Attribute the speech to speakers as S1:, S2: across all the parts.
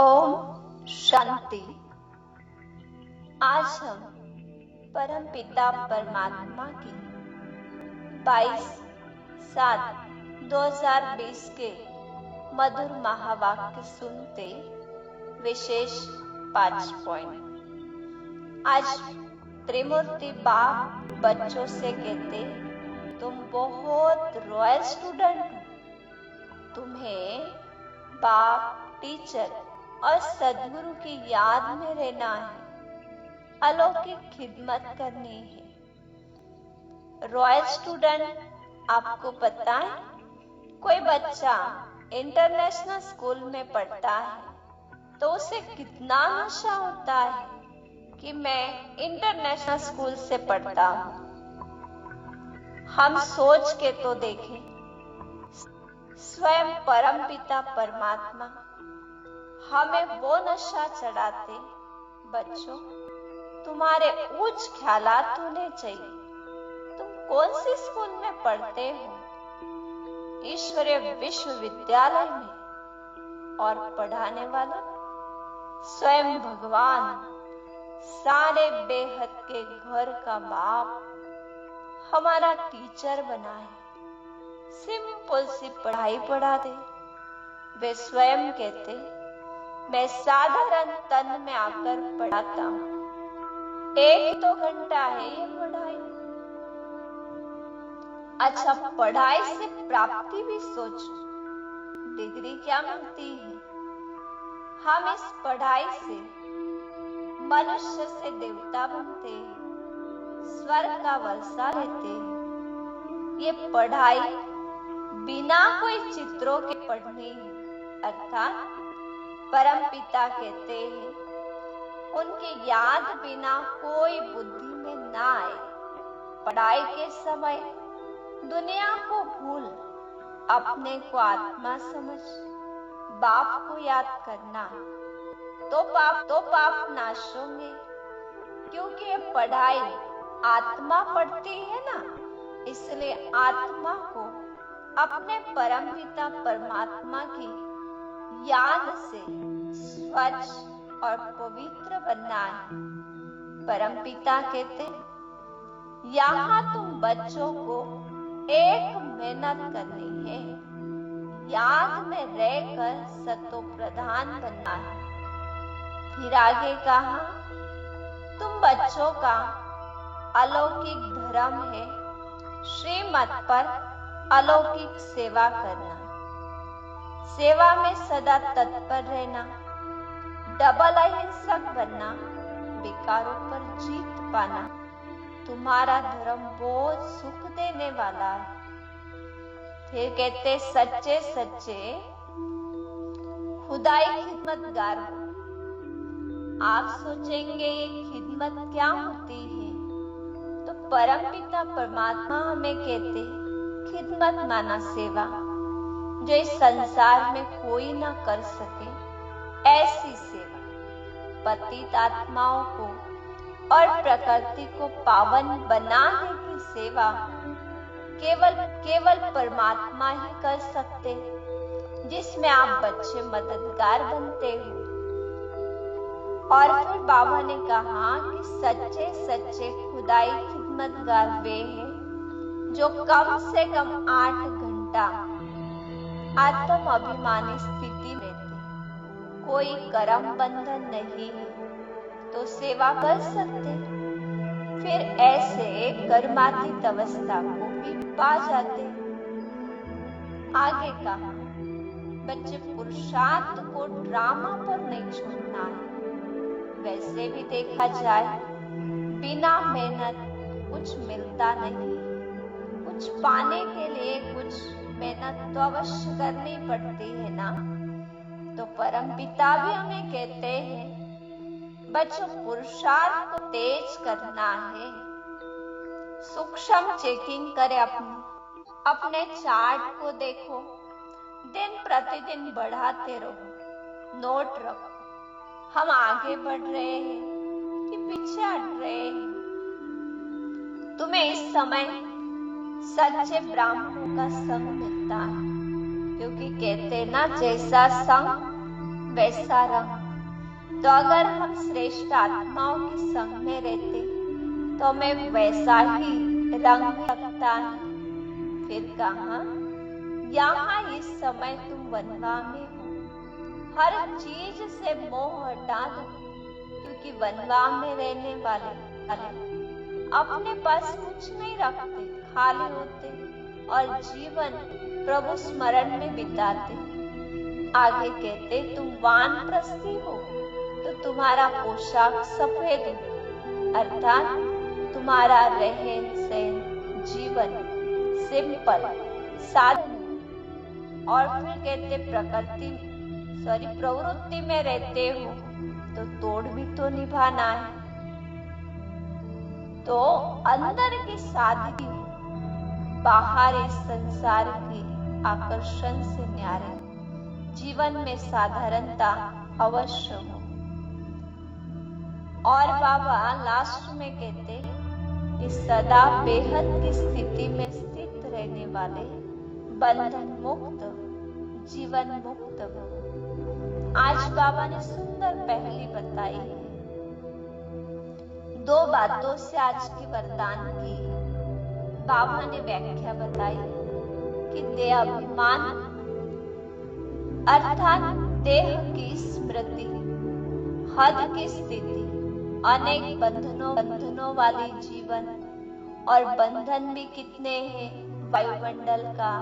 S1: ओम शांति। आज हम परम पिता परमात्मा की 22/7/2020 के मधुर महावाक्य सुनते विशेष 5 पॉइंट। आज त्रिमूर्ति बाप बच्चों से कहते, तुम बहुत रॉयल स्टूडेंट हो, तुम्हें बाप, टीचर और सद्गुरु की याद में रहना है, अलौकिक खिदमत करनी है। रॉयल स्टूडेंट, आपको पता है कोई बच्चा इंटरनेशनल स्कूल में पढ़ता है तो उसे कितना नशा होता है कि मैं इंटरनेशनल स्कूल से पढ़ता हूँ। हम सोच के तो देखें, स्वयं परमपिता परमात्मा हमें वो नशा चढ़ाते, बच्चों तुम्हारे उच्च ख्यालात होने चाहिए। तुम कौन सी स्कूल में पढ़ते हो? ईश्वरीय विश्वविद्यालय में। और पढ़ाने वाला स्वयं भगवान, सारे बेहद के घर का बाप हमारा टीचर बना है, सिंपल सी पढ़ाई पढ़ा दे। वे स्वयं कहते, मैं साधारण तन में आकर पढ़ाता हूँ, 1-2 घंटा है ये पढ़ाई। अच्छा, पढ़ाई से प्राप्ति भी सोचो, डिग्री क्या मिलती है? हम इस पढ़ाई से मनुष्य से देवता बनते हैं, स्वर्ग का वर्षा लेते हैं। ये पढ़ाई बिना कोई चित्रों के पढ़नी है, अर्थात परम पिता कहते हैं उनकी याद बिना कोई बुद्धि में ना आए। पढ़ाई के समय दुनिया को भूल, अपने को आत्मा समझ बाप को याद करना, तो पाप नाश होंगे। क्योंकि ये पढ़ाई आत्मा पढ़ती है ना, इसलिए आत्मा को अपने परमपिता परमात्मा की याद से स्वच्छ और पवित्र बनना है। परमपिता कहते, यहाँ तुम बच्चों को एक मेहनत करनी है, याद में रहकर सतो प्रधान बनना है। फिर आगे कहा, तुम बच्चों का अलौकिक धर्म है श्रीमत पर अलौकिक सेवा करना, सेवा में सदा तत्पर रहना, डबल अहिंसक बनना, विकारों पर जीत पाना। तुम्हारा धर्म बहुत सुख देने वाला है। फिर कहते, सच्चे सच्चे खुदाई खिदमतगार हो। आप सोचेंगे ये खिदमत क्या होती है? तो परमपिता परमात्मा हमें कहते, खिदमत माना सेवा, जो इस संसार में कोई ना कर सके ऐसी सेवा। पतित आत्माओं को और प्रकृति को पावन बनाने की सेवा केवल परमात्मा ही कर सकते, जिसमें आप बच्चे मददगार बनते हो। और फिर बाबा ने कहा कि सच्चे सच्चे खुदाई खिदमतगार वे हैं जो कम से कम 8 घंटा आत्म अभिमानी स्थिति में थे। कोई कर्म बंधन नहीं है तो सेवा कर सकते, फिर ऐसे कर्मातीत अवस्था को भी पा जाते। आगे कहा, बच्चे पुरुषार्थ को ड्रामा पर नहीं छोड़ना है। वैसे भी देखा जाए बिना मेहनत कुछ मिलता नहीं, कुछ पाने के लिए कुछ मेहनत तो अवश्य करनी पड़ती है ना। तो परम पिता भी हमें कहते हैं, बच्चों पुरुषार्थ को तेज करना है। सूक्ष्म चेकिंग करे, अपने चार्ट को देखो, दिन प्रतिदिन बढ़ाते रहो, नोट रखो, हम आगे बढ़ रहे हैं कि पीछे हट रहे हैं। तुम्हें इस समय सच्चे ब्राह्मणों का संग मिलता है, क्योंकि कहते ना, जैसा संग वैसा रंग। तो अगर हम श्रेष्ठ आत्माओं के संग में रहते तो हमें वैसा ही रंग लगता है। फिर कहा, यहाँ इस समय तुम वनवा में हो, हर चीज से मोह हटा दो, क्योंकि वनवा में रहने वाले अपने पास कुछ नहीं रखते, खाली होते और जीवन प्रभु स्मरण में बिताते। आगे कहते, तुम वानप्रस्थी हो तो तुम्हारा पोशाक सफेद हो, अर्थात तुम्हारा रहन सहन जीवन सिंपल साधन। और फिर कहते, प्रवृत्ति में रहते हो तो तोड़ भी तो निभाना है। तो अंदर की सादगी, बाहर इस संसार के आकर्षण से न्यारे, जीवन में साधारणता अवश्य हो। और बाबा लास्ट में कहते कि सदा बेहद की स्थिति में स्थित रहने वाले बंधन मुक्त, जीवन मुक्त हो। आज बाबा ने सुंदर पहली बताई है। 2 बातों से आज की वरदान की बाबा ने व्याख्या बताई कि देह अभिमान अर्थात देह की स्मृति, हद की स्थिति, अनेक बंधनों वाली जीवन। और बंधन भी कितने हैं, वायुमंडल का,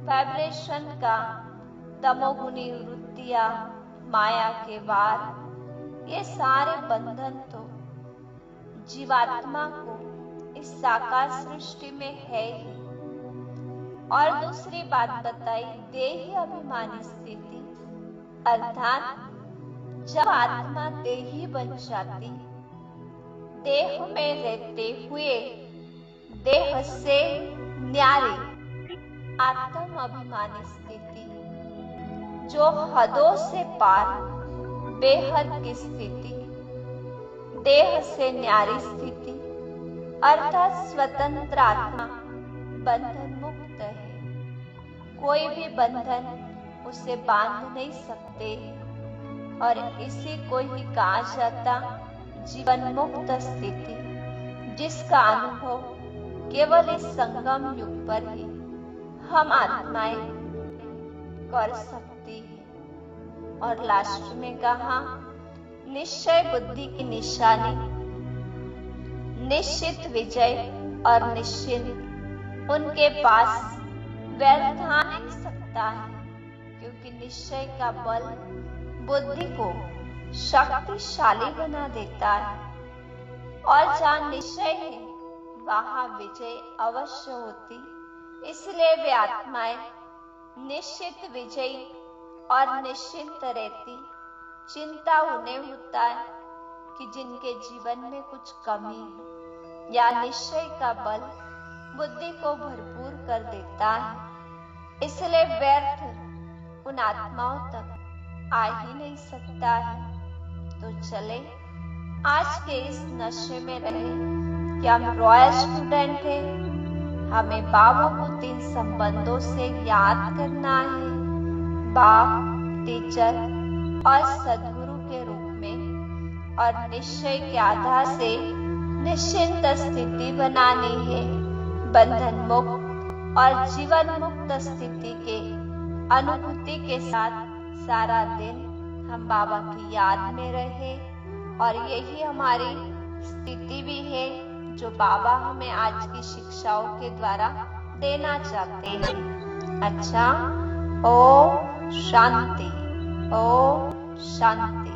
S1: वाइब्रेशन का, तमोगुनी वृत्तियां, माया के वार, ये सारे बंधन तो जीवात्मा को इस साकार सृष्टि में है ही। और दूसरी बात बताई, देही अभिमानी स्थिति, अर्थात जब आत्मा देही बन जाती, देह में रहते हुए देह से न्यारी आत्म अभिमानी स्थिति, जो हदों से पार बेहद की स्थिति, देह से न्यारी स्थिति, अर्थात स्वतंत्र आत्मा बंधन मुक्त है। कोई भी बंधन उसे बांध नहीं सकते और इसी को ही कहा जाता जीवन मुक्त स्थिति, जिसका अनुभव केवल इस संगम युग पर ही हम आत्माएं कर सकती हैं। और लास्ट में कहा, निश्चय बुद्धि की निशानी, निश्चित विजय और निश्चिंत उनके पास व्यर्थ आ नहीं सकता है, क्योंकि निश्चय का बल बुद्धि को शक्तिशाली बना देता है। और जहाँ निश्चय है वहाँ विजय अवश्य होती, इसलिए वे आत्माएं निश्चित विजयी और निश्चिंत रहती। चिंता उन्हें होता है कि जिनके जीवन में कुछ कमी है, या निश्चय का बल बुद्धि को भरपूर कर देता है, इसलिए व्यर्थ उन आत्माओं तक आ ही नहीं सकता है। तो चले आज के इस नशे में रहे कि हम रॉयल स्टूडेंट हैं, हमें बाबा को 3 संबंधों से याद करना है, बाप, टीचर और सदगुरु के रूप में, और निश्चय के आधार से निश्चिंत स्थिति बनानी है, बंधन मुक्त और जीवन मुक्त स्थिति के अनुभूति के साथ सारा दिन हम बाबा की याद में रहे। और यही हमारी स्थिति भी है जो बाबा हमें आज की शिक्षाओं के द्वारा देना चाहते हैं। अच्छा, ओम शांति, ओम शांति।